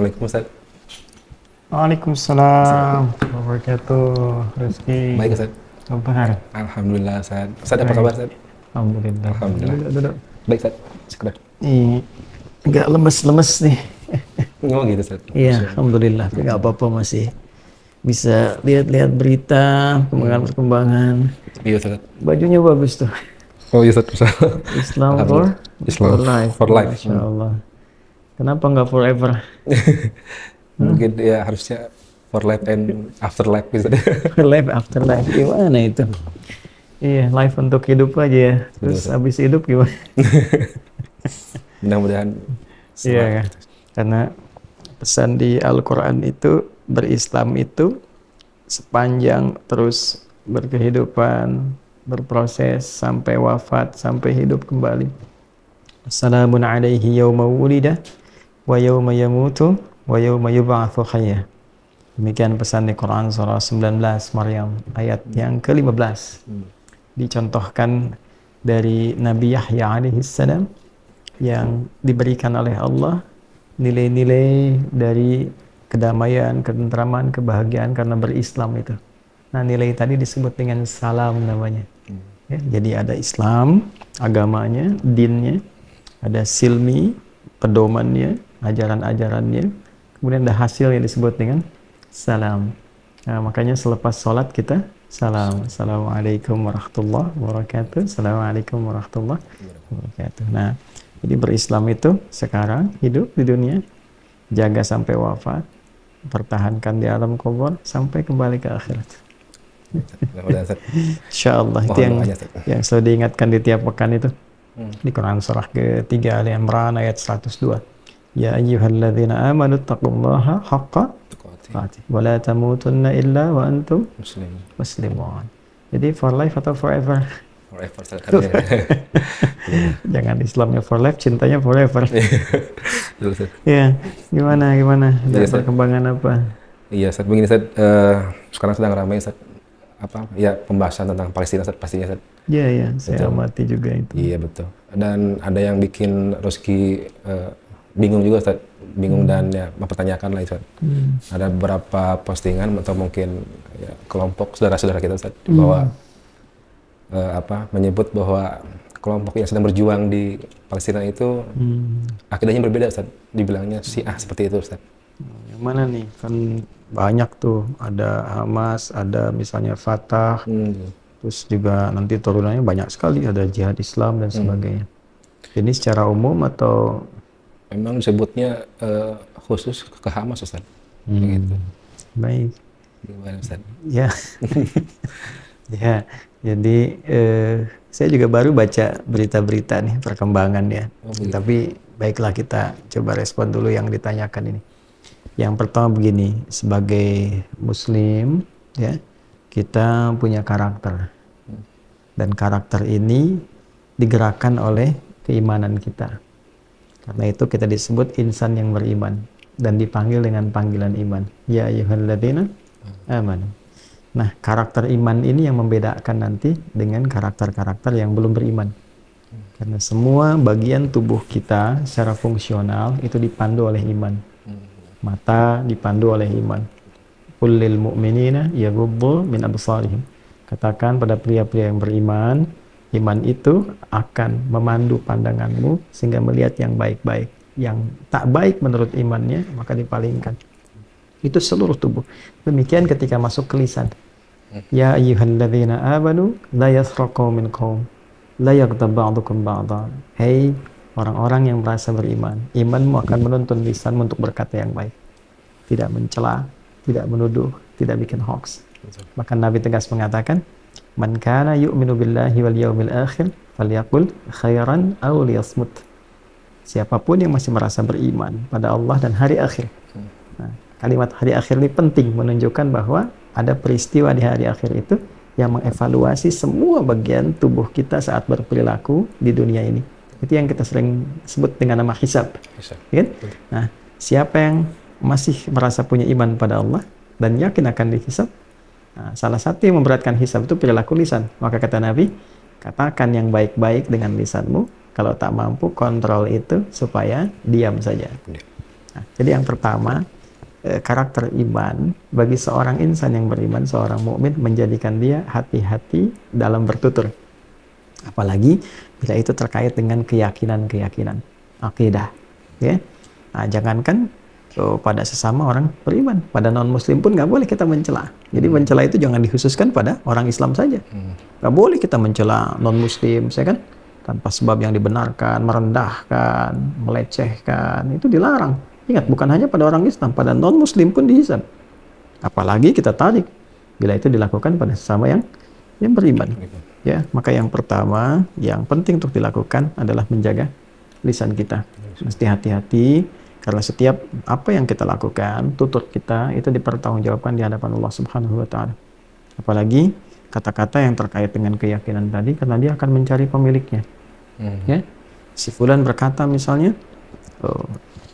Assalamualaikum Ustaz. Waalaikumsalam warahmatullahi wabarakatuh. Rezeki. Baik Ustaz. Kabar. Alhamdulillah Ustaz. Ustaz apa kabar Ustaz? Alhamdulillah. Alhamdulillah. Duduk. Baik Ustaz. Sekedar. Ih, agak lemes-lemes nih. Oh gitu Ustaz. Iya, alhamdulillah. Tapi nggak apa-apa, masih bisa lihat-lihat berita, perkembangan-perkembangan. Iya Ustaz. Bajunya bagus tuh. Oh iya Ustaz. Islam Islam for life. for life. Masya Allah. Kenapa nggak forever? Mungkin ya harusnya for life and after life gitu. For life after life. Gimana itu? Iya, life untuk hidup aja ya. Terus Betul. habis hidup gimana? Mudah-mudahan. Iya, karena pesan di Al-Quran itu, berislam itu sepanjang terus berkehidupan, berproses sampai wafat, sampai hidup kembali. Assalamun alaihi yawma wulida wa yawma yamutu wa yawma yub'atsu hayya. Demikian pesan di Quran surah 19 Maryam ayat yang ke-15. Dicontohkan dari Nabi Yahya alaihissalam yang diberikan oleh Allah nilai-nilai dari kedamaian, ketentraman, kebahagiaan karena berislam itu. Nah, nilai tadi disebut dengan salam namanya. Ya, jadi ada Islam, agamanya, dinnya, ada silmi, pedomannya, ajaran-ajarannya, kemudian ada hasil yang disebut dengan salam. Nah, makanya selepas sholat kita salam. Assalamualaikum warahmatullahi wabarakatuh. Assalamualaikum warahmatullahi wabarakatuh. Nah, jadi berislam itu sekarang hidup di dunia, jaga sampai wafat, pertahankan di alam kubur sampai kembali ke akhirat. Insya Allah itu yang selalu diingatkan di tiap pekan itu di Quran surah ke-3 Ali Imran ayat 102. Ya ayyuhalladzina amanu taqullaha haqqa tuqatih wa la tamutunna illa wa antum muslimun. Jadi for life atau forever? Forever. Jangan Islamnya for life, cintanya forever. Ya, gimana? Ada perkembangan apa? Iya, Ustaz. Begini, Ustaz. Sekarang sedang ramai, Ustaz. Ya, pembahasan tentang Palestina, Ustaz, pastinya, Ustaz. Iya, saya amati juga itu. Iya, betul. Dan ada yang bikin Roski bingung juga, Ustaz. Bingung dan ya mempertanyakan lah, Ustaz. Ada beberapa postingan atau mungkin ya, kelompok saudara-saudara kita, Ustaz, bahwa menyebut bahwa kelompok yang sedang berjuang di Palestina itu akidahnya berbeda, Ustaz. Dibilangnya Syiah seperti itu, Ustaz. Yang mana nih? Kan banyak tuh, ada Hamas, ada misalnya Fatah, terus juga nanti turunannya banyak sekali, ada Jihad Islam dan sebagainya. Ini secara umum atau? Memang disebutnya khusus ke Hamas, Ustaz. Begitu. Baik. Gimana, Ustaz? Ya. Ya, jadi saya juga baru baca berita-berita nih perkembangannya. Tapi baiklah, kita coba respon dulu yang ditanyakan ini. Yang pertama begini, sebagai Muslim, ya, kita punya karakter. Dan karakter ini digerakkan oleh keimanan kita. Karena itu kita disebut insan yang beriman dan dipanggil dengan panggilan iman. Ya ayyuhalladzina amanu. Nah, karakter iman ini yang membedakan nanti dengan karakter-karakter yang belum beriman. Karena semua bagian tubuh kita secara fungsional itu dipandu oleh iman. Mata dipandu oleh iman. Qul lil mu'minina yaghuddu min absarihim. Katakan pada pria-pria yang beriman, iman itu akan memandu pandanganmu sehingga melihat yang baik-baik. Yang tak baik menurut imannya, maka dipalingkan. Itu seluruh tubuh. Demikian ketika masuk ke lisan. Ya ayyuhalladzina amanu la yasraq qaumin qaum la yaghtab ba'dukum ba'dha. Hei orang-orang yang merasa beriman, imanmu akan menuntun lisanmu untuk berkata yang baik. Tidak mencela, tidak menuduh, tidak bikin hoax. Bahkan Nabi tegas mengatakan, "Man kana yu'minu billahi wal yawmil akhir falyaqul khairan aw liyasmut." Siapapun yang masih merasa beriman pada Allah dan hari akhir. Nah, kalimat hari akhir ini penting menunjukkan bahwa ada peristiwa di hari akhir itu yang mengevaluasi semua bagian tubuh kita saat berperilaku di dunia ini. Itu yang kita sering sebut dengan nama hisab. Kan? Nah, siapa yang masih merasa punya iman pada Allah dan yakin akan dihisab, nah, salah satu yang memberatkan hisab itu perilaku lisan. Maka kata Nabi, katakan yang baik-baik dengan lisanmu. Kalau tak mampu, kontrol itu supaya diam saja. Jadi yang pertama, karakter iman bagi seorang insan yang beriman, seorang mukmin, menjadikan dia hati-hati dalam bertutur. Apalagi bila itu terkait dengan keyakinan-keyakinan, akidah. Ya, nah, jangankan pada sesama orang beriman, pada non-muslim pun nggak boleh kita mencela. Jadi mencela itu jangan dikhususkan pada orang Islam saja. Nggak boleh kita mencela non-muslim, saya kan, tanpa sebab yang dibenarkan, merendahkan, melecehkan, itu dilarang. Ingat, bukan hanya pada orang Islam, pada non-muslim pun dihisab. Apalagi kita tarik bila itu dilakukan pada sesama yang beriman. Ya, maka yang pertama, yang penting untuk dilakukan adalah menjaga lisan kita. Mesti hati-hati. Karena setiap apa yang kita lakukan, tutur kita itu dipertanggungjawabkan di hadapan Allah Subhanahu wa Ta'ala. Apalagi kata-kata yang terkait dengan keyakinan tadi, karena dia akan mencari pemiliknya. Ya, si fulan berkata misalnya,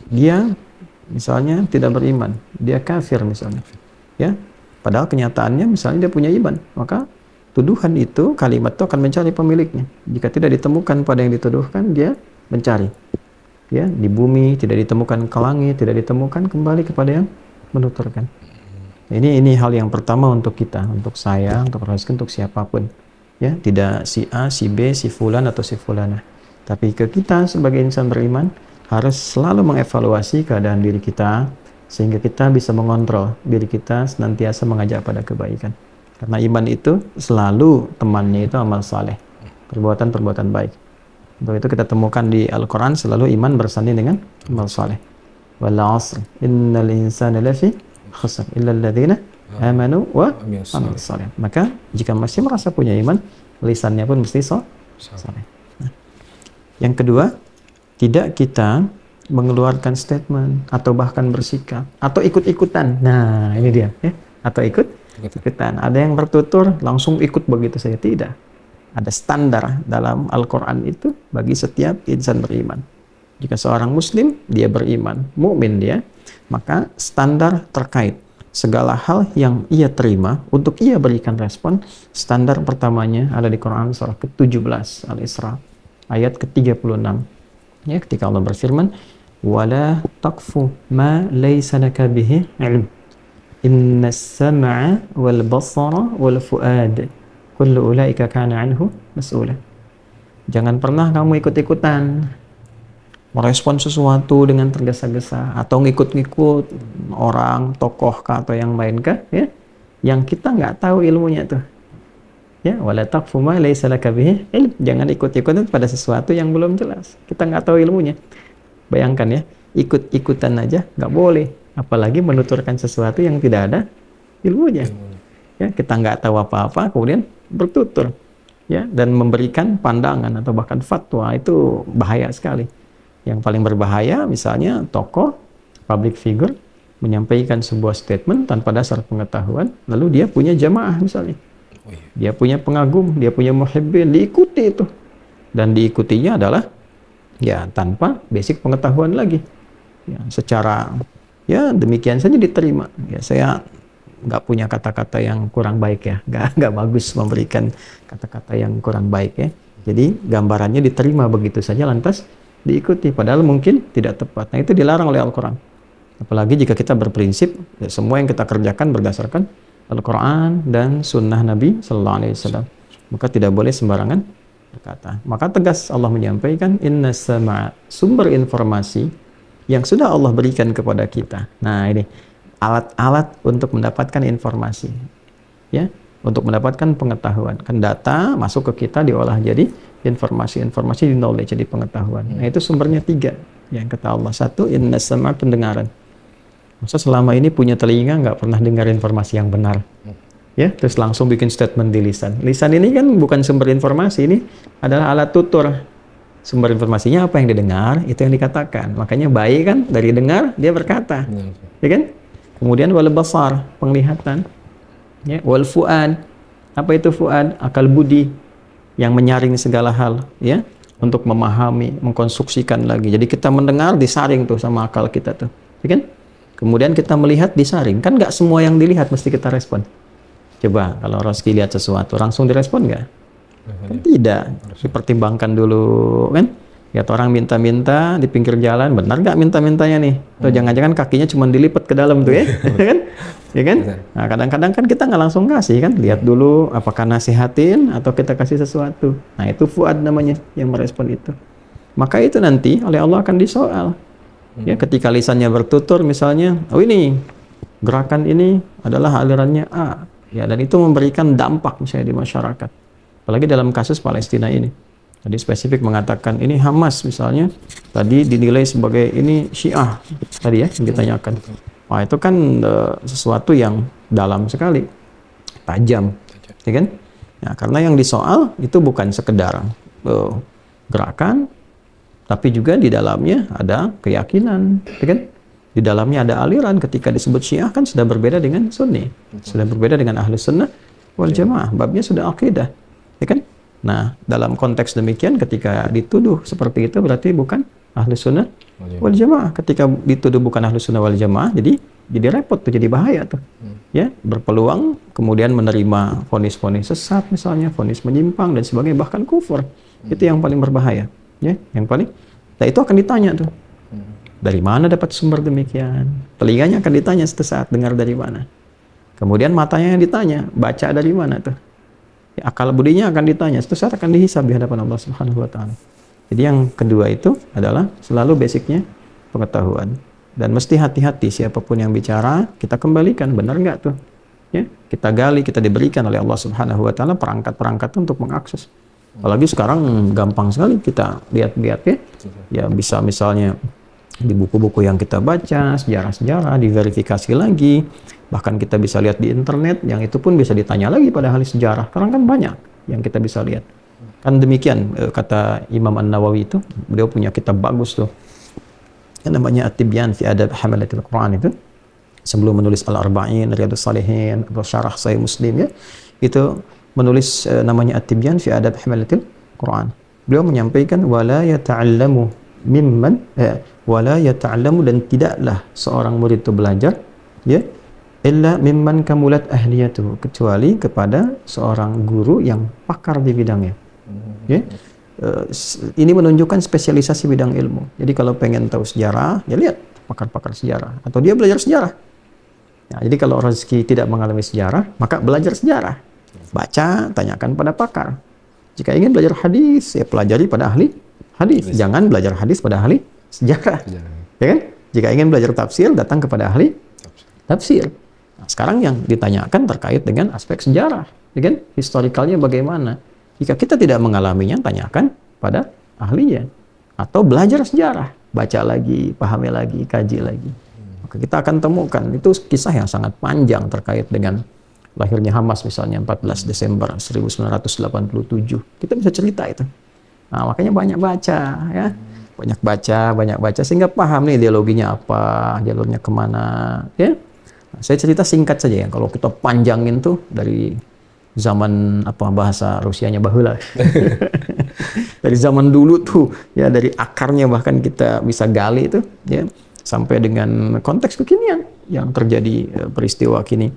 dia misalnya tidak beriman, dia kafir misalnya. Ya, padahal kenyataannya misalnya dia punya iman, maka tuduhan itu, kalimat itu akan mencari pemiliknya. Jika tidak ditemukan pada yang dituduhkan, dia mencari. Ya, di bumi tidak ditemukan ke langit, tidak ditemukan kembali kepada yang menuturkan. Ini hal yang pertama untuk kita, untuk saya, untuk Rozki, untuk siapapun. Ya, tidak si A, si B, si fulan atau si fulana. Tapi ke kita sebagai insan beriman harus selalu mengevaluasi keadaan diri kita sehingga kita bisa mengontrol diri kita senantiasa mengajak pada kebaikan. Karena iman itu selalu temannya itu amal saleh, perbuatan-perbuatan baik. Untuk itu kita temukan di Al-Quran selalu iman bersanding dengan amal saleh. Wal 'asr innal insana lafi khusr illa alladziina amanu wa amilus salih. Maka jika masih merasa punya iman, lisannya pun mesti saleh. Nah, yang kedua, tidak kita mengeluarkan statement atau bahkan bersikap atau ikut-ikutan. Nah, ini dia, ya. Atau ikut-ikutan. Ada yang bertutur langsung ikut begitu saja, tidak. Ada standar dalam Al-Quran itu bagi setiap insan beriman. Jika seorang muslim, dia beriman, mukmin dia, maka standar terkait segala hal yang ia terima untuk ia berikan respon, standar pertamanya ada di Quran surah ke-17 Al-Isra ayat ke-36. Ya, ketika Allah berfirman, "Wala taqfu ma laysa laka bihi 'ilm. Innas sam'a wal basara wal fu'ad. Kullu ulaika kana anhu mas'ula." Jangan pernah kamu ikut-ikutan merespon sesuatu dengan tergesa-gesa atau ngikut-ngikut orang, tokoh kah atau yang lain kah, ya, yang kita nggak tahu ilmunya tuh. Ya, wala taqfu ma laysa laka bihi ilm. Jangan ikut-ikutan pada sesuatu yang belum jelas. Kita nggak tahu ilmunya. Bayangkan ya, ikut-ikutan aja nggak boleh, apalagi menuturkan sesuatu yang tidak ada ilmunya. Ya, kita nggak tahu apa-apa kemudian bertutur, ya, dan memberikan pandangan atau bahkan fatwa, itu bahaya sekali. Yang paling berbahaya misalnya tokoh, public figure menyampaikan sebuah statement tanpa dasar pengetahuan, lalu dia punya jamaah misalnya, dia punya pengagum, dia punya muhibbin, diikuti itu, dan diikutinya adalah ya tanpa basic pengetahuan lagi, ya, secara ya demikian saja diterima. Ya, saya nggak punya kata-kata yang kurang baik ya, nggak bagus memberikan kata-kata yang kurang baik ya. Jadi gambarannya diterima begitu saja lantas diikuti, padahal mungkin tidak tepat. Nah, itu dilarang oleh Al-Quran. Apalagi jika kita berprinsip ya, semua yang kita kerjakan berdasarkan Al-Quran dan Sunnah Nabi Sallallahu Alaihi Wasallam, maka tidak boleh sembarangan berkata. Maka tegas Allah menyampaikan, inna sama, sumber informasi yang sudah Allah berikan kepada kita. Nah, ini alat-alat untuk mendapatkan informasi, ya, untuk mendapatkan pengetahuan. Kan data masuk ke kita diolah jadi informasi-informasi, di knowledge, jadi pengetahuan. Nah, itu sumbernya 3. Yang kata Allah, 1, inna sama, pendengaran. Masa selama ini punya telinga nggak pernah dengar informasi yang benar, ya, terus langsung bikin statement di lisan. Lisan ini kan bukan sumber informasi, ini adalah alat tutur. Sumber informasinya apa yang didengar, itu yang dikatakan. Makanya bayi kan dari dengar dia berkata, ya kan? Kemudian wal basar, penglihatan, ya, wal fuad, apa itu fuad? Akal budi yang menyaring segala hal, ya, untuk memahami, mengkonstruksikan lagi. Jadi kita mendengar disaring tuh sama akal kita tuh, ya kan? Kemudian kita melihat disaring, kan nggak semua yang dilihat mesti kita respon. Coba kalau Rozki lihat sesuatu langsung direspon nggak? Kan tidak, dipertimbangkan dulu, kan? Lihat orang minta-minta di pinggir jalan, benar nggak minta-mintanya nih? Atau jangan-jangan kakinya cuma dilipat ke dalam tuh ya, kan? Ya kan? Nah, kadang-kadang kan kita nggak langsung kasih kan, lihat dulu apakah nasihatin atau kita kasih sesuatu. Nah, itu fuad namanya yang merespon itu. Maka itu nanti oleh Allah akan disoal. Ya, ketika lisannya bertutur misalnya, oh ini gerakan ini adalah alirannya A, ya, dan itu memberikan dampak misalnya di masyarakat. Apalagi dalam kasus Palestina ini. Tadi spesifik mengatakan ini Hamas misalnya, tadi dinilai sebagai ini Syiah tadi ya yang ditanyakan. Wah, itu kan sesuatu yang dalam sekali, tajam, ya kan? Ya, karena yang disoal itu bukan sekedar gerakan, tapi juga di dalamnya ada keyakinan, ya kan? Di dalamnya ada aliran. Ketika disebut Syiah kan sudah berbeda dengan Sunni, sudah berbeda dengan Ahlus Sunnah wal Jamaah. Babnya sudah akidah, ya kan? Nah, dalam konteks demikian, ketika dituduh seperti itu berarti bukan Ahlus Sunnah wal Jamaah. Ketika dituduh bukan Ahlus Sunnah wal Jamaah, jadi repot tuh, jadi bahaya tuh, ya, berpeluang kemudian menerima vonis-vonis sesat misalnya, vonis menyimpang dan sebagainya, bahkan kufur. Itu yang paling berbahaya. Ya, yang paling, nah itu akan ditanya tuh, dari mana dapat sumber demikian? Telinganya akan ditanya suatu saat, dengar dari mana? Kemudian matanya yang ditanya, baca dari mana tuh? Ya, akal budinya akan ditanya, suatu saat akan dihisab di hadapan Allah Subhanahu Wa Taala. Jadi yang kedua itu adalah selalu basicnya pengetahuan, dan mesti hati-hati siapapun yang bicara kita kembalikan, benar nggak tuh? Ya, kita gali, kita diberikan oleh Allah Subhanahu Wa Taala perangkat-perangkat untuk mengakses. Apalagi sekarang gampang sekali kita lihat-lihat ya. Ya bisa misalnya di buku-buku yang kita baca, sejarah-sejarah, diverifikasi lagi. Bahkan kita bisa lihat di internet, yang itu pun bisa ditanya lagi pada ahli sejarah. Karena kan banyak yang kita bisa lihat. Kan demikian kata Imam An-Nawawi itu, beliau punya kitab bagus tuh. Yang namanya At-Tibyan fi Adab Hamalatil Quran itu. Sebelum menulis Al-Arba'in, Riyadhus Shalihin, atau Syarah Sahih Muslim ya. Itu menulis namanya At-Tibyan fi Adab Hamalatil Quran. Beliau menyampaikan wala yata'allamu mimman wala yata'allamu, dan tidaklah seorang murid itu belajar ya illa mimman kamulat ahliyatuhu, kecuali kepada seorang guru yang pakar di bidangnya. Ya. Ini menunjukkan spesialisasi bidang ilmu. Jadi kalau pengen tahu sejarah, ya lihat pakar-pakar sejarah atau dia belajar sejarah. Nah, jadi kalau rezeki tidak mengalami sejarah, maka belajar sejarah. Baca, tanyakan pada pakar. Jika ingin belajar hadis, ya pelajari pada ahli hadis. Jangan belajar hadis pada ahli sejarah. Ya kan? Jika ingin belajar tafsir, datang kepada ahli tafsir. Nah, sekarang yang ditanyakan terkait dengan aspek sejarah. Ya kan? Historikalnya bagaimana? Jika kita tidak mengalaminya, tanyakan pada ahlinya. Atau belajar sejarah. Baca lagi, pahami lagi, kaji lagi. Maka kita akan temukan, itu kisah yang sangat panjang terkait dengan lahirnya Hamas misalnya 14 Desember 1987. Kita bisa cerita itu. Nah, makanya banyak baca ya. Banyak baca sehingga paham nih ideologinya apa, jalurnya kemana ya. Nah, saya cerita singkat saja ya. Kalau kita panjangin tuh dari zaman apa bahasa Rusianya bahula. Dari zaman dulu tuh ya, dari akarnya bahkan kita bisa gali itu ya, sampai dengan konteks kekinian yang terjadi peristiwa kini.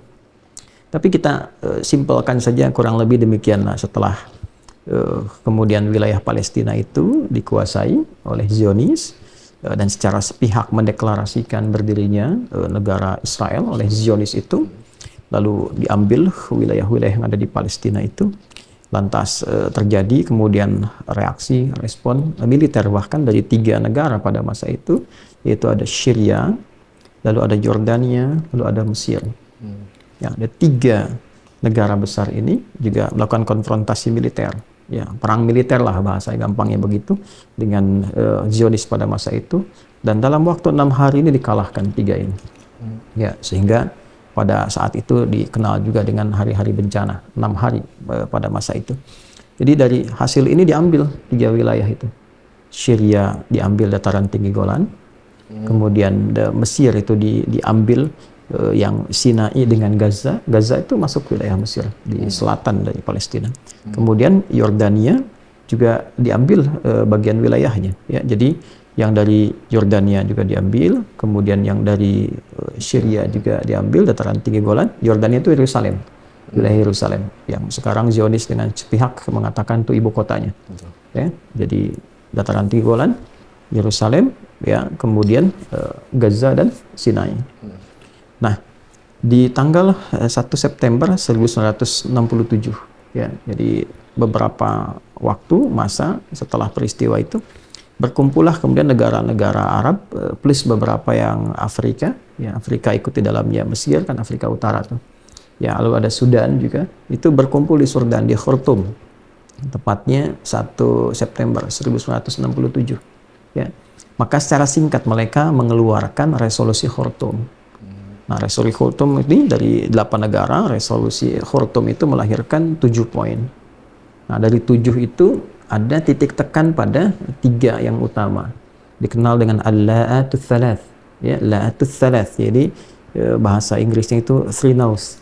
Tapi kita simpelkan saja kurang lebih demikianlah. Setelah kemudian wilayah Palestina itu dikuasai oleh Zionis dan secara sepihak mendeklarasikan berdirinya negara Israel oleh Zionis itu, lalu diambil wilayah-wilayah yang ada di Palestina itu, lantas terjadi kemudian reaksi, respon militer bahkan dari 3 negara pada masa itu, yaitu ada Syria, lalu ada Jordania, lalu ada Mesir. Ya, ada 3 negara besar ini juga melakukan konfrontasi militer. Ya, perang militer lah bahasa gampangnya begitu dengan Zionis pada masa itu. Dan dalam waktu 6 hari ini dikalahkan 3 ini. Ya, sehingga pada saat itu dikenal juga dengan hari-hari bencana, 6 hari pada masa itu. Jadi dari hasil ini diambil 3 wilayah itu. Syria diambil dataran tinggi Golan, kemudian Mesir itu diambil yang Sinai dengan Gaza. Gaza itu masuk wilayah Mesir di selatan dari Palestina. Kemudian Yordania juga diambil bagian wilayahnya. Ya, jadi yang dari Yordania juga diambil, kemudian yang dari Syria juga diambil dataran tinggi Golan. Yordania itu Yerusalem, wilayah Yerusalem yang sekarang Zionis dengan sepihak mengatakan itu ibu kotanya. Ya, jadi dataran tinggi Golan, Yerusalem, ya, kemudian Gaza dan Sinai. Nah, di tanggal 1 September 1967, ya, jadi beberapa waktu masa setelah peristiwa itu, berkumpullah kemudian negara-negara Arab plus beberapa yang Afrika, ya, Afrika ikut di dalamnya Mesir kan, Afrika Utara tuh. Ya, lalu ada Sudan juga, itu berkumpul di Sudan, di Khartoum. Tepatnya 1 September 1967. Ya. Maka secara singkat mereka mengeluarkan resolusi Khartoum. Nah, resolusi Khartoum ini dari 8 negara, resolusi Khartoum itu melahirkan 7 poin. Nah, dari 7 itu ada titik tekan pada 3 yang utama. Dikenal dengan al-la'atul thalath. Ya, la'atul thalath. Jadi bahasa Inggrisnya itu three no's.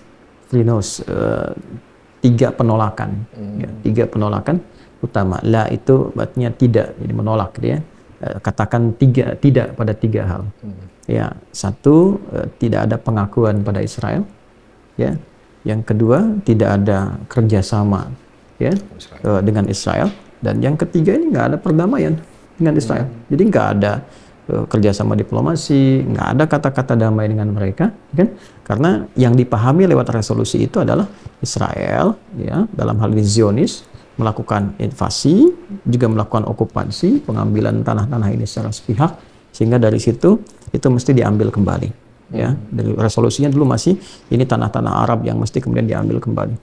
3 penolakan. Ya, 3 penolakan utama. La itu artinya tidak, jadi menolak dia. Katakan tidak pada 3 hal. Ya, 1, tidak ada pengakuan pada Israel. Ya, yang kedua, tidak ada kerjasama, ya, dengan Israel. Dan yang ketiga ini nggak ada perdamaian dengan Israel. Jadi nggak ada kerjasama diplomasi, nggak ada kata-kata damai dengan mereka, kan? Karena yang dipahami lewat resolusi itu adalah Israel, ya, dalam hal ini Zionis, melakukan invasi, juga melakukan okupansi, pengambilan tanah-tanah ini secara sepihak, sehingga dari situ itu mesti diambil kembali. Ya, dari resolusinya dulu masih ini tanah-tanah Arab yang mesti kemudian diambil kembali.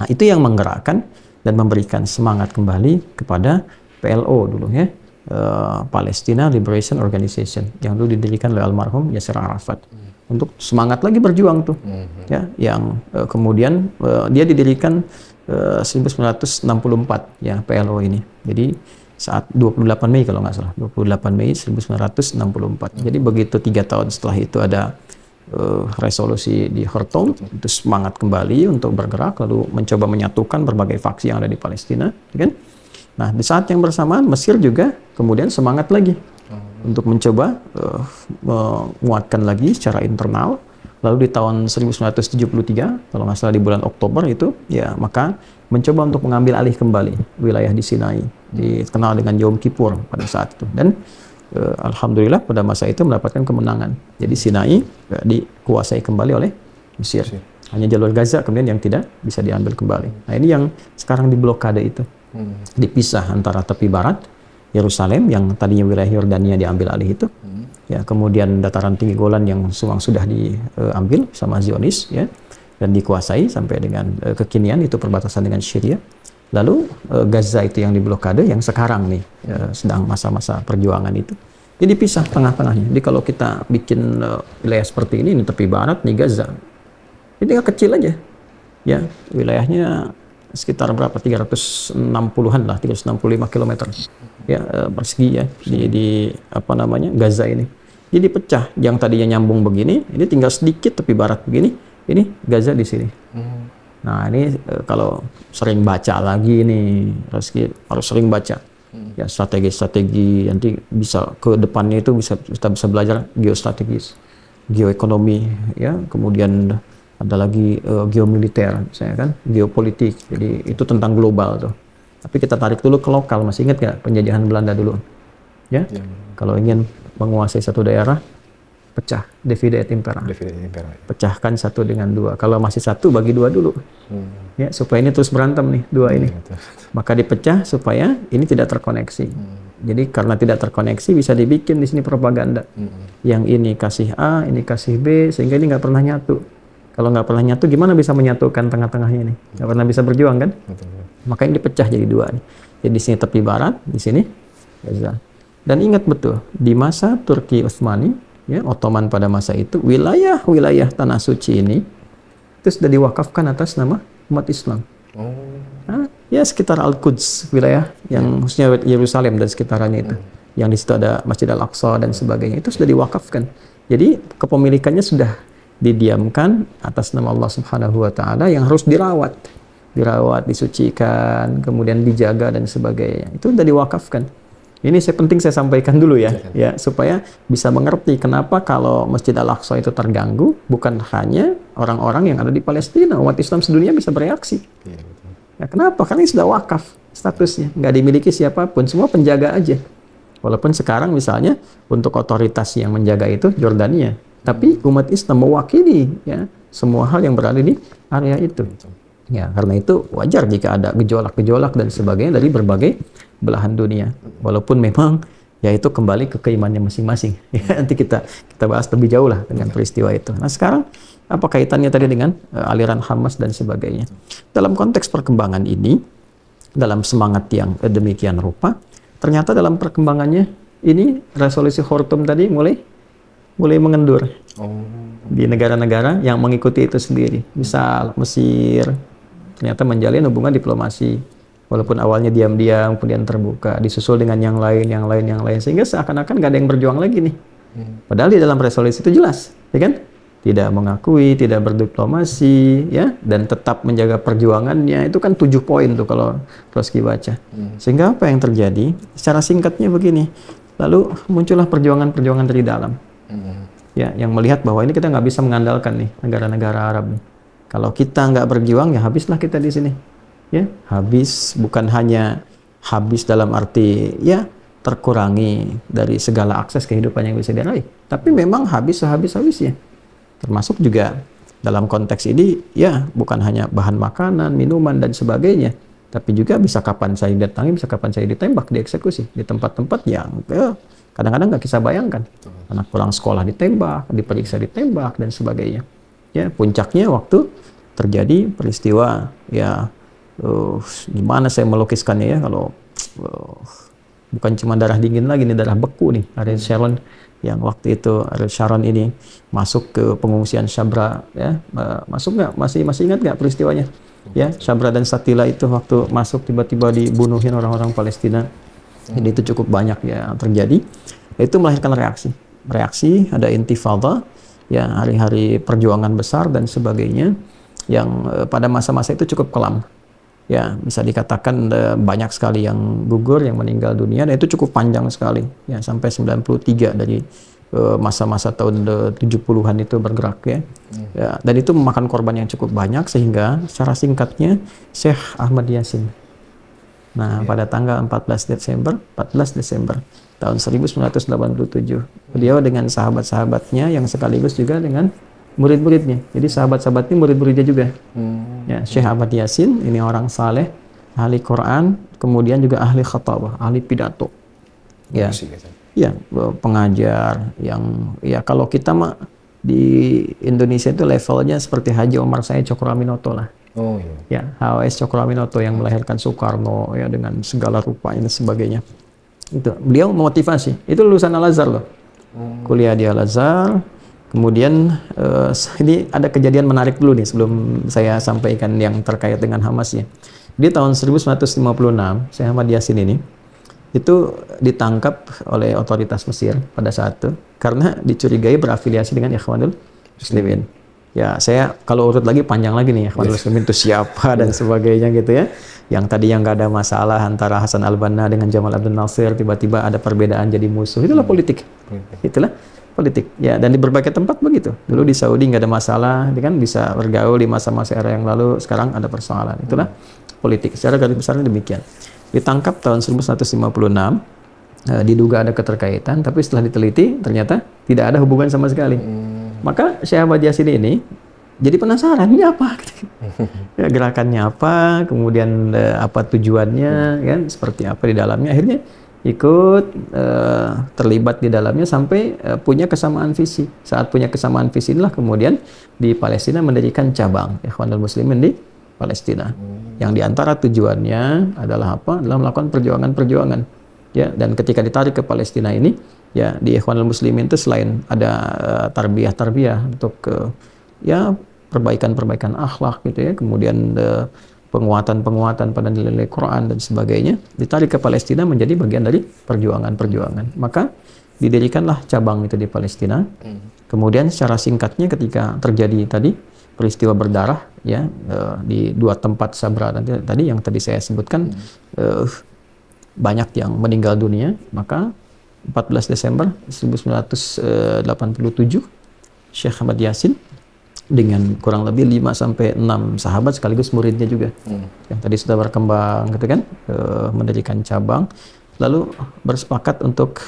Nah, itu yang menggerakkan dan memberikan semangat kembali kepada PLO dulu, ya. Palestina Liberation Organization yang dulu didirikan oleh almarhum Yasser Arafat untuk semangat lagi berjuang tuh, ya, yang kemudian dia didirikan 1964, ya, PLO ini. Jadi saat 28 Mei kalau nggak salah, 28 Mei 1964. Jadi begitu 3 tahun setelah itu ada resolusi di Khartoum, itu semangat kembali untuk bergerak lalu mencoba menyatukan berbagai faksi yang ada di Palestina, kan? Nah, di saat yang bersamaan Mesir juga kemudian semangat lagi untuk mencoba menguatkan lagi secara internal. Lalu di tahun 1973, kalau nggak salah di bulan Oktober itu, ya, maka mencoba untuk mengambil alih kembali wilayah di Sinai, dikenal dengan Yom Kippur pada saat itu. Dan alhamdulillah pada masa itu mendapatkan kemenangan. Jadi Sinai dikuasai kembali oleh Mesir. Hanya jalur Gaza kemudian yang tidak bisa diambil kembali. Nah, ini yang sekarang diblokade itu. Dipisah antara tepi barat Yerusalem yang tadinya wilayah Yordania diambil alih itu, ya, kemudian dataran tinggi Golan yang sudah diambil sama Zionis, ya, dan dikuasai sampai dengan kekinian itu perbatasan dengan Syria. Lalu Gaza itu yang diblokade, yang sekarang nih sedang masa-masa perjuangan itu. Jadi dipisah tengah-tengahnya. Jadi kalau kita bikin wilayah seperti ini tepi barat nih Gaza, ini kecil aja, ya, wilayahnya sekitar berapa, 360-an lah, 365 km ya persegi, ya, di apa namanya Gaza ini. Jadi pecah, yang tadinya nyambung begini, ini tinggal sedikit tepi barat begini, ini Gaza di sini. Nah, ini kalau sering baca lagi nih, harus sering baca, ya, strategi-strategi, nanti bisa ke depannya itu kita bisa belajar geostrategis, geoekonomi, ya, kemudian ada lagi geomiliter, misalnya kan, geopolitik. Jadi itu tentang global tuh. Tapi kita tarik dulu ke lokal. Masih ingat nggak penjajahan Belanda dulu? Ya, kalau ingin menguasai satu daerah, pecah, divide et impera. Pecahkan 1 dengan 2. Kalau masih 1, bagi 2 dulu. Ya, supaya ini terus berantem nih, 2 ini. Maka dipecah supaya ini tidak terkoneksi. Jadi karena tidak terkoneksi bisa dibikin di sini propaganda. Yang ini kasih A, ini kasih B, sehingga ini nggak pernah nyatu. Kalau nggak pernah nyatu, gimana bisa menyatukan tengah-tengahnya ini? Nggak pernah bisa berjuang, kan? Maka ini dipecah jadi 2 nih. Jadi di sini tepi barat, di sini Gaza. Dan ingat betul, di masa Turki Utsmani, ya, Ottoman pada masa itu, wilayah-wilayah tanah suci ini itu sudah diwakafkan atas nama umat Islam. Nah, ya, sekitar Al-Quds, wilayah yang khususnya Yerusalem dan sekitarannya itu, yang di situ ada Masjid Al-Aqsa dan sebagainya, itu sudah diwakafkan. Jadi kepemilikannya sudah didiamkan atas nama Allah Subhanahu wa Ta'ala, yang harus dirawat, disucikan, kemudian dijaga dan sebagainya. Itu sudah diwakafkan. Ini penting saya sampaikan dulu, ya, ya, supaya bisa mengerti kenapa kalau Masjid Al-Aqsa itu terganggu, bukan hanya orang-orang yang ada di Palestina, umat Islam sedunia bisa bereaksi. Nah, kenapa? Karena ini sudah wakaf statusnya, nggak dimiliki siapapun, semua penjaga aja. Walaupun sekarang misalnya untuk otoritas yang menjaga itu Jordania, tapi umat Islam mewakili ya semua hal yang berada di area itu. Ya, karena itu wajar jika ada gejolak-gejolak dan sebagainya dari berbagai belahan dunia. Walaupun memang ya itu kembali ke keimanannya masing-masing. Ya, nanti kita bahas lebih jauh lah dengan peristiwa itu. Nah, sekarang apa kaitannya tadi dengan aliran Hamas dan sebagainya? Dalam konteks perkembangan ini, dalam semangat yang demikian rupa, ternyata dalam perkembangannya ini resolusi Khartoum tadi mulai mengendur di negara-negara yang mengikuti itu sendiri. Misal Mesir ternyata menjalin hubungan diplomasi, walaupun awalnya diam-diam, kemudian terbuka, disusul dengan yang lain, sehingga seakan-akan nggak ada yang berjuang lagi nih. Padahal di dalam resolusi itu jelas, ya kan? Tidak mengakui, tidak berdiplomasi, ya, dan tetap menjaga perjuangannya. Itu kan 7 poin tuh kalau Roski baca. Sehingga apa yang terjadi? Secara singkatnya begini, lalu muncullah perjuangan-perjuangan dari dalam. Ya, yang melihat bahwa ini kita nggak bisa mengandalkan nih negara-negara Arab nih. Kalau kita nggak berjuang, ya habislah kita di sini. Ya, habis, bukan hanya habis dalam arti ya terkurangi dari segala akses kehidupan yang bisa diraih, tapi memang habis sehabis-habisnya. Termasuk juga dalam konteks ini ya bukan hanya bahan makanan, minuman dan sebagainya, tapi juga bisa kapan saya datangi, bisa kapan saya ditembak, dieksekusi di tempat-tempat yang kadang-kadang nggak bisa bayangkan. Anak pulang sekolah ditembak, diperiksa ditembak dan sebagainya. Ya, puncaknya waktu terjadi peristiwa ya gimana saya melukiskannya ya, kalau bukan cuma darah dingin lagi nih, darah beku nih. Ariel Sharon yang waktu itu Ariel Sharon ini masuk ke pengungsian Sabra ya, masuk nggak, masih ingat nggak peristiwanya ya? Sabra dan Shatila itu waktu masuk tiba-tiba dibunuhin orang-orang Palestina. Jadi itu cukup banyak ya terjadi. Itu melahirkan reaksi, ada intifada ya, hari-hari perjuangan besar dan sebagainya yang pada masa-masa itu cukup kelam. Ya, bisa dikatakan banyak sekali yang gugur, yang meninggal dunia, dan itu cukup panjang sekali ya, sampai 93 dari masa-masa tahun 70-an itu bergerak ya. Ya, dan itu memakan korban yang cukup banyak, sehingga secara singkatnya Syekh Ahmad Yasin. Nah, pada tanggal 14 Desember tahun 1987, beliau dengan sahabat-sahabatnya yang sekaligus juga dengan murid-muridnya. Jadi sahabat-sahabatnya murid-muridnya juga. Ya, Syekh Ahmad Yasin ini orang saleh, ahli Quran, kemudian juga ahli khatabah, ahli pidato. Ya, ya, pengajar yang ya kalau kita mah di Indonesia itu levelnya seperti Haji Omar Said Cokroaminoto lah. Oh iya. Ya, HOS Cokroaminoto yang melahirkan Soekarno ya dengan segala rupanya dan sebagainya. Itu beliau memotivasi. Itu lulusan Al-Azhar loh. Kuliah di Al-Azhar. Kemudian ini ada kejadian menarik dulu nih sebelum saya sampaikan yang terkait dengan Hamas ya. Di tahun 1956, Syekh Ahmad Yasin ini itu ditangkap oleh otoritas Mesir pada saat itu karena dicurigai berafiliasi dengan Ikhwanul Muslimin. Ya, saya kalau urut lagi panjang lagi nih, Ikhwanul Muslimin itu siapa dan sebagainya gitu ya. Yang tadi yang nggak ada masalah antara Hasan al-Banna dengan Jamal Abdel Nasir, tiba-tiba ada perbedaan jadi musuh. Itulah politik. Itulah politik. Ya, dan di berbagai tempat begitu. Dulu di Saudi nggak ada masalah, kan bisa bergaul di masa-masa era yang lalu, sekarang ada persoalan. Itulah politik. Secara garis besarnya demikian. Ditangkap tahun 1956, diduga ada keterkaitan, tapi setelah diteliti ternyata tidak ada hubungan sama sekali. Maka Syekh Ahmad Yasin ini jadi penasaran, ini apa? Ya, gerakannya apa, kemudian apa tujuannya, kan? Seperti apa di dalamnya. Akhirnya ikut terlibat di dalamnya sampai punya kesamaan visi. Saat punya kesamaan visi inilah kemudian di Palestina mendirikan cabang Ikhwanul Muslimin di Palestina. Yang diantara tujuannya adalah apa? Adalah melakukan perjuangan-perjuangan. Ya, dan ketika ditarik ke Palestina ini, ya di Ikhwanul Muslimin itu selain ada tarbiyah untuk ya perbaikan-perbaikan akhlak gitu ya, kemudian penguatan-penguatan pada nilai-nilai Quran dan sebagainya, ditarik ke Palestina menjadi bagian dari perjuangan-perjuangan. Maka didirikanlah cabang itu di Palestina. Kemudian secara singkatnya ketika terjadi tadi peristiwa berdarah ya di dua tempat Sabra tadi yang tadi saya sebutkan, banyak yang meninggal dunia, maka 14 Desember 1987 Syekh Ahmad Yasin dengan kurang lebih 5 sampai 6 sahabat sekaligus muridnya juga. Yang tadi sudah berkembang gitu kan, mendirikan cabang, lalu bersepakat untuk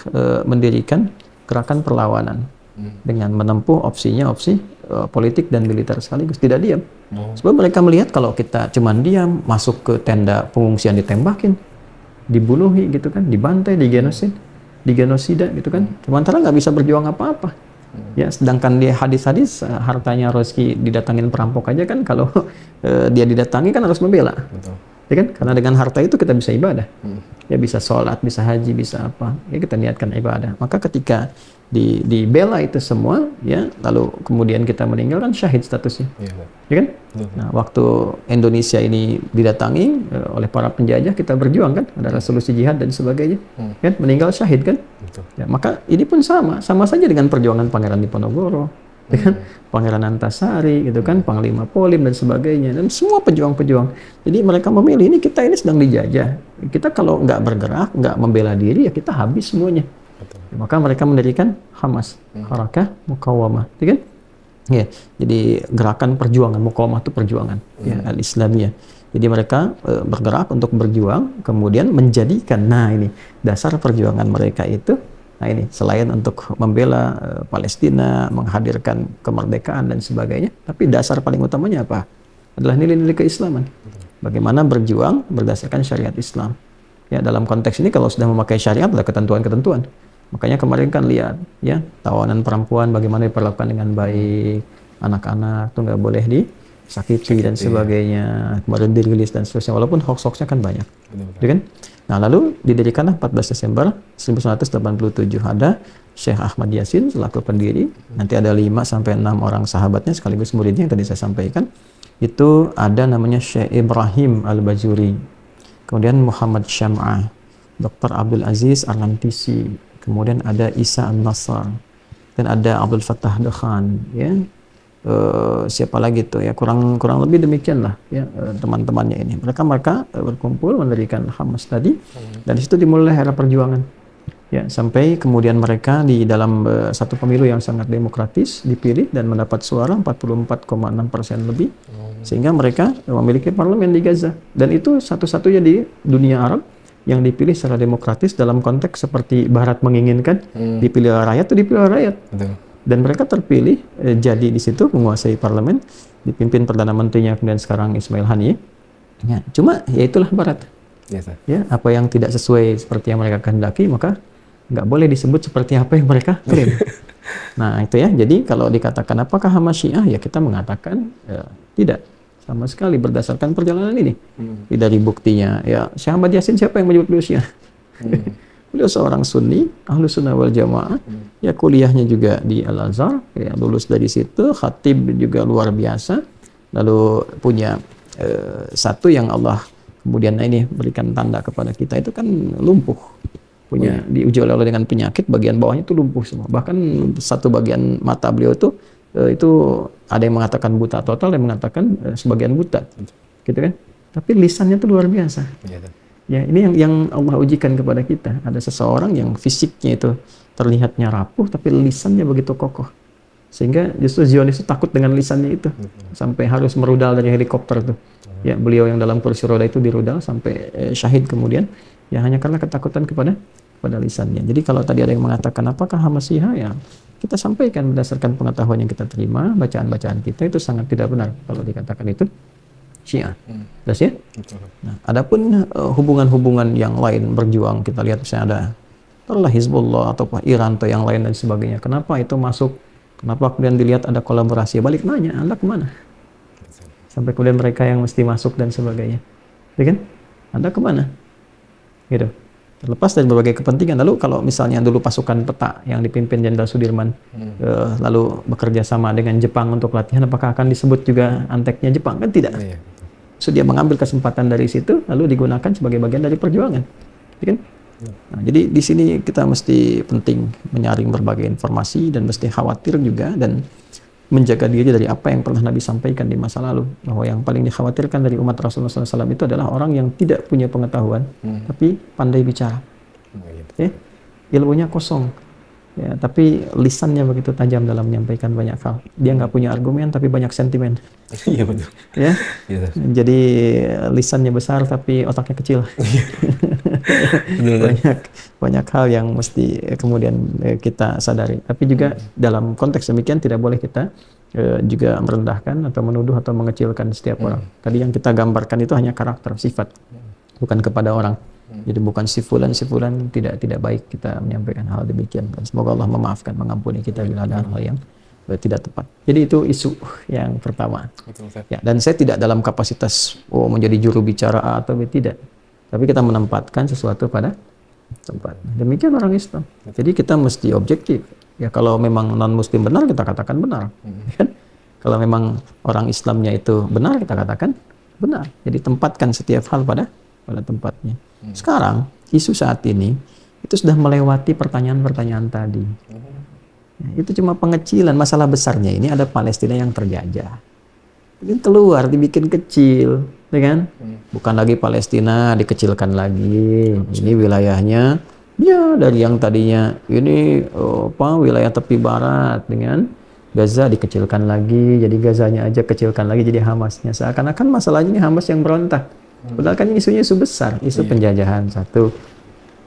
mendirikan gerakan perlawanan dengan menempuh opsinya opsi politik dan militer sekaligus, tidak diam. Sebab mereka melihat kalau kita cuman diam, masuk ke tenda pengungsian ditembakin, dibunuhi gitu kan, dibantai, digenosida gitu kan. Sementara nggak bisa berjuang apa-apa. Ya, sedangkan di hadis-hadis hartanya Roski didatangin perampok aja kan, kalau dia didatangi kan harus membela. Betul. Ya kan? Karena dengan harta itu kita bisa ibadah. Ya bisa sholat, bisa haji, bisa apa. Ya kita niatkan ibadah. Maka ketika dibela itu semua, ya, lalu kemudian kita meninggal kan syahid statusnya. Ya kan? Nah, waktu Indonesia ini didatangi oleh para penjajah, kita berjuang kan, ada resolusi jihad dan sebagainya. Kan? Meninggal syahid kan? Ya, maka ini pun sama saja dengan perjuangan Pangeran Diponegoro, ya kan? Pangeran Antasari gitu kan, Panglima Polim dan sebagainya, dan semua pejuang-pejuang. Jadi mereka memilih, ini kita ini sedang dijajah. Kita kalau nggak bergerak, nggak membela diri, ya kita habis semuanya. Ya, maka mereka mendirikan Hamas, Harakah Mukawamah, ya kan? Ya, jadi gerakan perjuangan, Mukawamah itu perjuangan, ya, al-Islamiyah. Jadi mereka bergerak untuk berjuang, kemudian menjadikan, nah ini dasar perjuangan mereka itu, nah ini selain untuk membela Palestina, menghadirkan kemerdekaan dan sebagainya, tapi dasar paling utamanya apa? Adalah nilai-nilai keislaman. Bagaimana berjuang berdasarkan syariat Islam. Ya, dalam konteks ini kalau sudah memakai syariat ada ketentuan-ketentuan. Makanya kemarin kan lihat, ya, tawanan perempuan bagaimana diperlakukan dengan baik, anak-anak tuh nggak boleh disakiti dan sebagainya. Kemarin dirilis dan seterusnya, walaupun hoax-hoaxnya kan banyak. Ya kan? Nah, lalu didirikanlah 14 Desember 1987 ada Syekh Ahmad Yasin selaku pendiri. Nanti ada 5 sampai 6 orang sahabatnya sekaligus muridnya yang tadi saya sampaikan. Itu ada namanya Syekh Ibrahim Al-Bajuri. Kemudian Muhammad Syam'ah, Dr. Abdul Aziz Arlantisi, kemudian ada Isa An-Nasr, dan ada Abdul Fattah Dekhan, ya. Siapa lagi tuh ya, kurang lebih demikian lah ya, teman-temannya ini. Mereka berkumpul mendirikan Hamas tadi, dan di situ dimulai era perjuangan. Ya, sampai kemudian mereka di dalam satu pemilu yang sangat demokratis dipilih dan mendapat suara 44,6% lebih, sehingga mereka memiliki parlemen di Gaza, dan itu satu-satunya di dunia Arab yang dipilih secara demokratis dalam konteks seperti Barat menginginkan, dipilih oleh rakyat, itu dipilih oleh rakyat. Betul. Dan mereka terpilih jadi di situ menguasai parlemen, dipimpin Perdana Menterinya kemudian sekarang Ismail Haniyeh. Ya, cuma ya itulah Barat. Yes, ya, apa yang tidak sesuai seperti yang mereka kehendaki maka nggak boleh disebut seperti apa yang mereka klaim. Nah itu ya, jadi kalau dikatakan apakah Hamas Syiah, ya kita mengatakan tidak. Sama sekali berdasarkan perjalanan ini. Dari buktinya, ya Syekh Ahmad Yasin siapa yang menyebut beliau Syiah? Beliau seorang Sunni, Ahlus Sunnah wal Jamaah, ya kuliahnya juga di Al-Azhar, ya lulus dari situ, khatib juga luar biasa, lalu punya satu yang Allah kemudian ini berikan tanda kepada kita, itu kan lumpuh. Punya diuji oleh Allah dengan penyakit, bagian bawahnya itu lumpuh semua. Bahkan satu bagian mata beliau itu ada yang mengatakan buta total, ada yang mengatakan sebagian buta, gitu kan? Tapi lisannya itu luar biasa. Ya, ini yang Allah ujikan kepada kita. Ada seseorang yang fisiknya itu terlihatnya rapuh, tapi lisannya begitu kokoh, sehingga justru Zionis itu takut dengan lisannya itu, sampai harus merudal dari helikopter tuh. Ya, beliau yang dalam kursi roda itu dirudal sampai syahid kemudian, ya hanya karena ketakutan kepada lisannya. Jadi kalau tadi ada yang mengatakan apakah Hamas Syiah, ya kita sampaikan berdasarkan pengetahuan yang kita terima, bacaan-bacaan kita itu sangat tidak benar kalau dikatakan itu Syiah. Jelas ya? Nah, adapun hubungan-hubungan yang lain berjuang, kita lihat misalnya ada Hizbullah atau Iran atau yang lain dan sebagainya. Kenapa itu masuk? Kenapa kemudian dilihat ada kolaborasi? Balik nanya, Anda kemana? Sampai kemudian mereka yang mesti masuk dan sebagainya. Ya kan? Anda kemana? Gitu. Terlepas dari berbagai kepentingan. Lalu kalau misalnya dulu pasukan peta yang dipimpin Jenderal Sudirman lalu bekerja sama dengan Jepang untuk latihan, apakah akan disebut juga anteknya Jepang? Kan tidak. So dia mengambil kesempatan dari situ lalu digunakan sebagai bagian dari perjuangan. Ya kan? Nah, jadi di sini kita mesti penting menyaring berbagai informasi dan mesti khawatir juga dan menjaga diri dari apa yang pernah Nabi sampaikan di masa lalu, bahwa yang paling dikhawatirkan dari umat Rasulullah SAW itu adalah orang yang tidak punya pengetahuan tapi pandai bicara, ya, ilmunya kosong, Ya, tapi lisannya begitu tajam dalam menyampaikan banyak hal. Dia nggak punya argumen tapi banyak sentimen. Iya betul. Ya, Iya. jadi lisannya besar tapi otaknya kecil. banyak hal yang mesti kemudian kita sadari. Tapi juga dalam konteks demikian tidak boleh kita juga merendahkan atau menuduh atau mengecilkan setiap orang. Tadi yang kita gambarkan itu hanya karakter, sifat, bukan kepada orang. Jadi bukan si fulan tidak baik kita menyampaikan hal demikian. Dan semoga Allah memaafkan, mengampuni kita bila ada hal yang tidak tepat. Jadi itu isu yang pertama. Ya, dan saya tidak dalam kapasitas menjadi juru bicara A atau B, tidak. Tapi kita menempatkan sesuatu pada tempat. Demikian orang Islam. Jadi kita mesti objektif. Ya kalau memang non Muslim benar kita katakan benar. Kan? Kalau memang orang Islamnya itu benar kita katakan benar. Jadi tempatkan setiap hal pada tempatnya. Sekarang isu saat ini itu sudah melewati pertanyaan-pertanyaan tadi. Ya, itu cuma pengecilan. Masalah besarnya ini ada Palestina yang terjajah. Ini keluar dibikin kecil, ya kan? Bukan lagi Palestina dikecilkan lagi. Ini wilayahnya ya dari yang tadinya ini wilayah tepi barat dengan Gaza dikecilkan lagi, jadi Gazanya aja kecilkan lagi jadi Hamasnya. Seakan-akan masalahnya ini Hamas yang berontak. Padahal kan isunya isu besar, isu penjajahan satu.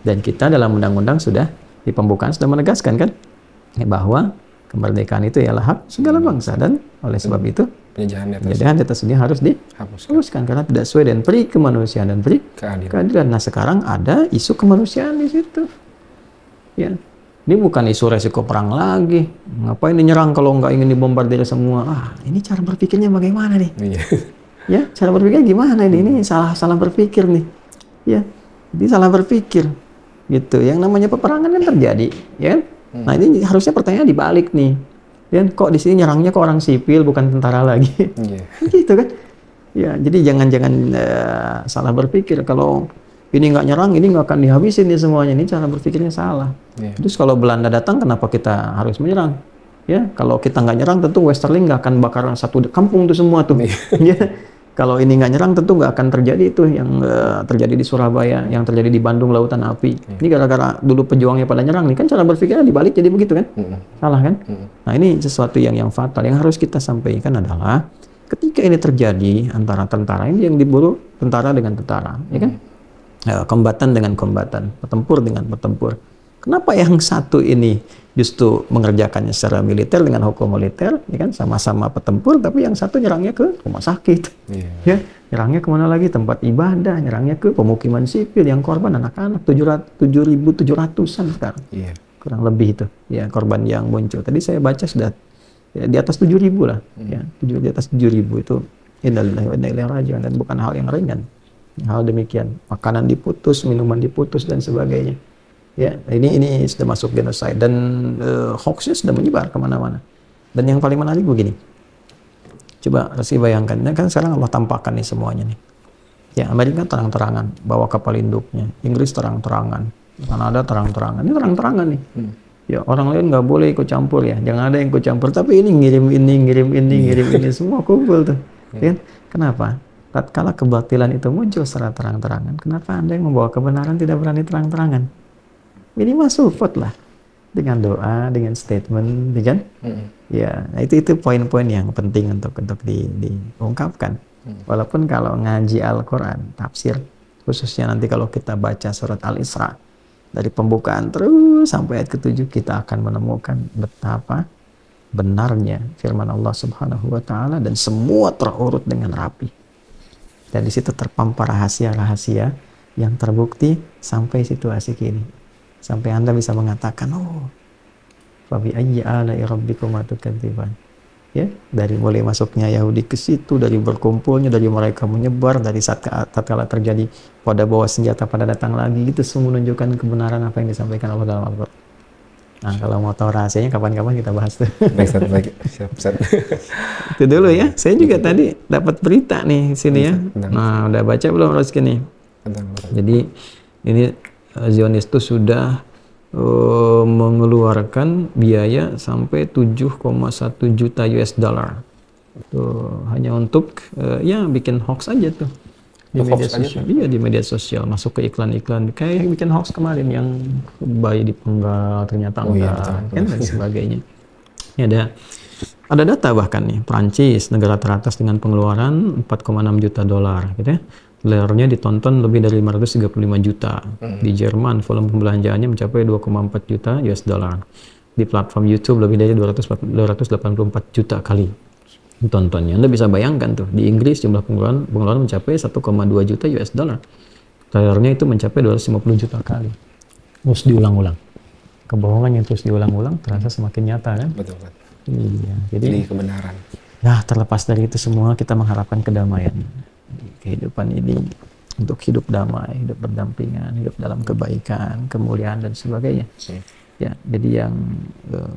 Dan kita dalam undang-undang sudah di pembukaan sudah menegaskan kan bahwa kemerdekaan itu ialah hak segala bangsa, dan oleh sebab itu penjajahan di atas dunia harus dihapuskan karena tidak sesuai dengan peri kemanusiaan dan peri keadilan. Nah sekarang ada isu kemanusiaan di situ. Ya, ini bukan isu resiko perang lagi. Ngapain dinyerang kalau nggak ingin dibombardir semua? Ini cara berpikirnya bagaimana nih? Ya, cara berpikir gimana ini? Ini salah berpikir nih. Ya, jadi salah berpikir gitu. Yang namanya peperangan kan terjadi, ya. Nah ini harusnya pertanyaan dibalik nih. Ya, kok di sini nyerangnya ke orang sipil bukan tentara lagi? Gitu kan? Ya, jadi jangan salah berpikir. Kalau ini nggak nyerang, ini nggak akan dihabisin nih semuanya. Ini cara berpikirnya salah. Terus kalau Belanda datang, kenapa kita harus menyerang? Ya, kalau kita nggak nyerang, tentu Westerling nggak akan bakar satu kampung tuh semua tuh. Ya. Kalau ini nggak nyerang, tentu nggak akan terjadi itu yang terjadi di Surabaya, yang terjadi di Bandung, lautan api. Ini gara-gara dulu pejuangnya pada nyerang nih, kan cara berpikirnya dibalik jadi begitu kan? Salah kan? Nah ini sesuatu yang fatal. Yang harus kita sampaikan adalah ketika ini terjadi antara tentara, ini yang diburu tentara dengan tentara, ya kan? Kombatan dengan kombatan, petempur dengan petempur. Kenapa yang satu ini justru mengerjakannya secara militer dengan hukum militer, ya kan, sama-sama petempur, tapi yang satu nyerangnya ke rumah sakit, ya, nyerangnya kemana lagi, tempat ibadah, nyerangnya ke pemukiman sipil yang korban anak-anak 7.700-an sekarang, kurang lebih itu, ya korban yang muncul. Tadi saya baca sudah ya, di atas 7.000 lah, ya, di atas 7.000 itu innalillahi wa inna ilaihi raji'un, dan bukan hal yang ringan, hal demikian, makanan diputus, minuman diputus dan sebagainya. Ya, ini sudah masuk genocide dan hoaxnya sudah menyebar kemana-mana. Dan yang paling menarik begini, coba Resi bayangkan, ini kan sekarang Allah tampakkan nih semuanya nih. Ya, Amerika terang-terangan bawa kapal induknya, Inggris terang-terangan, Kanada terang-terangan, ini terang-terangan nih. Ya, orang lain nggak boleh ikut campur ya, jangan ada yang ikut campur. Tapi ini ngirim ini, semua kumpul tuh. Ya, kenapa? Tatkala kebatilan itu muncul secara terang-terangan, kenapa Anda yang membawa kebenaran tidak berani terang-terangan? Minimal support lah dengan doa, dengan statement, kan? Ya, nah itu poin-poin yang penting untuk diungkapkan. Walaupun kalau ngaji Al-Quran, tafsir, khususnya nanti kalau kita baca surat Al-Isra dari pembukaan terus sampai ayat ke-7, kita akan menemukan betapa benarnya firman Allah Subhanahu wa Ta'ala, dan semua terurut dengan rapi. Dan di situ terpampar rahasia-rahasia yang terbukti sampai situasi kini. Sampai Anda bisa mengatakan, fa bi ayyi ala'i rabbikuma tukadziban. Ya, dari mulai masuknya Yahudi ke situ, dari berkumpulnya, dari mereka menyebar, dari saat tatkala terjadi pada bawa senjata pada datang lagi, itu semua menunjukkan kebenaran apa yang disampaikan Allah dalam Al-Qur'an. Nah, kalau mau tahu rahasianya kapan-kapan kita bahas tuh. Baik, siap. Itu dulu ya. Saya juga tadi dapat berita nih di sini ya. Nah, udah baca belum Roski nih? Jadi ini Zionis itu sudah mengeluarkan biaya sampai 7,1 juta US dollar. Itu hanya untuk ya bikin hoax aja tuh. di media sosial. Iya, di media sosial, masuk ke iklan-iklan kayak bikin hoax kemarin yang bayi dipenggal ternyata enggak, iya, betul. Kan dan sebagainya. Ya, ada data bahkan nih, Prancis negara teratas dengan pengeluaran 4,6 juta dolar gitu ya. Layarnya ditonton lebih dari 535 juta. Di Jerman volume pembelanjaannya mencapai 2,4 juta US dollar. Di platform YouTube lebih dari 284 juta kali tontonnya. Anda bisa bayangkan tuh, di Inggris jumlah pengeluaran mencapai 1,2 juta US dollar. Layarnya itu mencapai 250 juta kali. Terus diulang-ulang. Kebohongan yang terus diulang-ulang terasa semakin nyata kan? Betul, Ustaz. Iya, jadi kebenaran. Nah, terlepas dari itu semua, kita mengharapkan kedamaian di kehidupan ini, untuk hidup damai, hidup berdampingan, hidup dalam kebaikan, kemuliaan dan sebagainya. Ya, jadi yang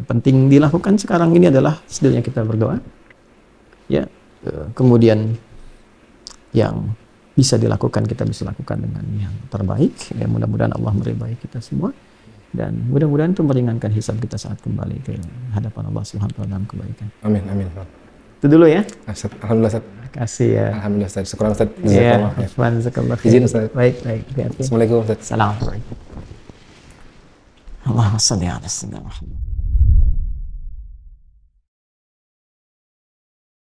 penting dilakukan sekarang ini adalah setidaknya kita berdoa. Ya, kemudian yang bisa dilakukan kita bisa lakukan dengan yang terbaik. Ya, mudah-mudahan Allah meridai kita semua. Dan mudah-mudahan itu meringankan hisab kita saat kembali ke hadapan Allah Subhanahu wa taala dalam kebaikan. Amin, amin. Itu dulu ya. Alhamdulillah, Ustaz. Terima kasih ya. Alhamdulillah, Ustaz. Syukur, Ustaz. Ya, jazakallah. Izin, Ustaz. Baik. Assalamualaikum, Ustaz. Assalamualaikum. Allahumma shalli ala sayyidina Muhammad.